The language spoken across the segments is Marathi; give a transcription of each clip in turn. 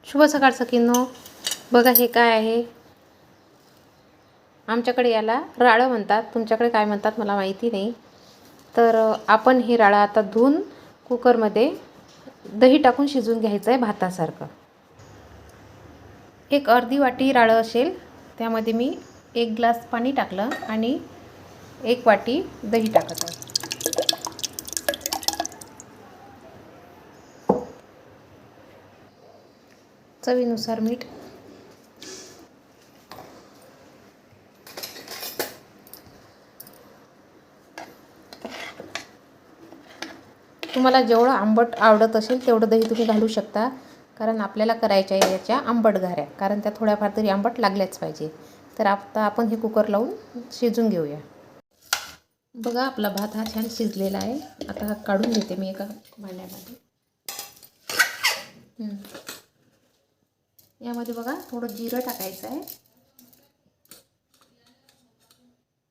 शुभ सकाळ सखींनो. बघा हे काय आहे. आमच्याकडे याला राळं म्हणतात, तुमच्याकडे काय म्हणतात मला माहिती नाही. तर आपण हे राळं आता धुवून कुकरमध्ये दही टाकून शिजवून घ्यायचं आहे भातासारखं. एक अर्धी वाटी राळं असेल, त्यामध्ये मी 1 ग्लास पाणी टाकलं आणि 1 वाटी दही टाकत आहे. चवीनुसार मीठ. तुम्हाला जेवढं आंबट आवडत असेल तेवढं दही तुम्ही घालू शकता, कारण आपल्याला करायच्या आहे याच्या आंबट घाऱ्या, कारण त्या थोड्याफार तरी आंबट लागल्याच पाहिजे. तर आता आपण हे कुकर लावून शिजून घेऊया. बघा आपला भात हा छान शिजलेला आहे. आता हा काढून घेते मी एका भांड्यामध्ये. यामध्ये बघा थोडं जिरं टाकायचं आहे,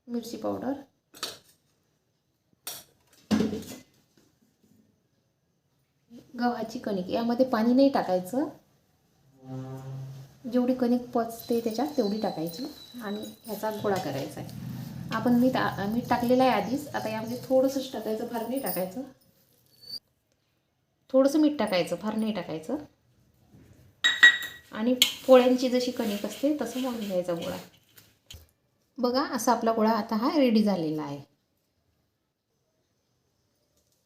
मिरची पावडर, गव्हाची कणिक. यामध्ये पाणी नाही टाकायचं, जेवढी कणिक पचते त्याच्यात तेवढी टाकायची आणि ह्याचा गोळा करायचा आहे. आपण मीठ टाकलेलं आहे आधीच. आता यामध्ये थोडंसंच टाकायचं, फार नाही टाकायचं. थोडंसं मीठ टाकायचं, फार नाही टाकायचं. आणि पोळ्यांची जशी कणिक असते तसं मळून घ्यायचा गोळा. बघा असा आपला गोळा आता हा रेडी झालेला आहे.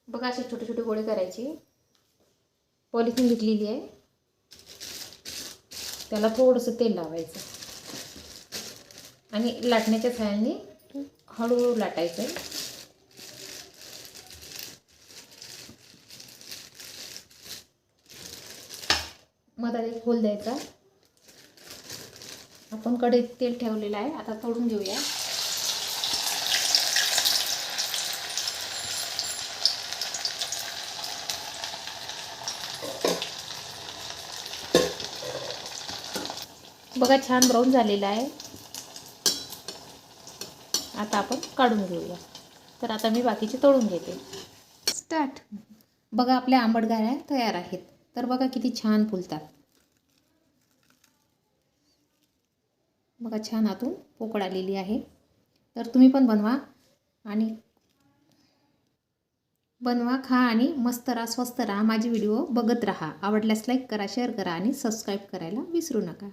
बघा असे छोटे छोटे गोळे करायचे. पॉलिथिन घेतलेली आहे, त्याला थोडंसं तेल लावायचं आणि लाटण्याच्या सहाय्याने हळूहळू लाटायचं आहे. मधात एक होल द्यायचा. आपण कढईत तेल ठेवलेलं आहे, आता तळून घेऊया. बघा छान ब्राऊन झालेला आहे. आता आपण काढून घेऊया. तर आता मी बाकीचे तळून घेते. स्टार्ट. बघा आपल्या आंबट घाऱ्या तयार आहेत. तर बघा किती छान फुलतात. बघा छान आतून पोकळ आलेली आहे. तर तुम्ही पण बनवा, खा आणि मस्त राहा, स्वस्त राहा. माझे व्हिडिओ बघत राहा. आवडल्यास लाईक करा, शेअर करा आणि सबस्क्राईब करायला विसरू नका.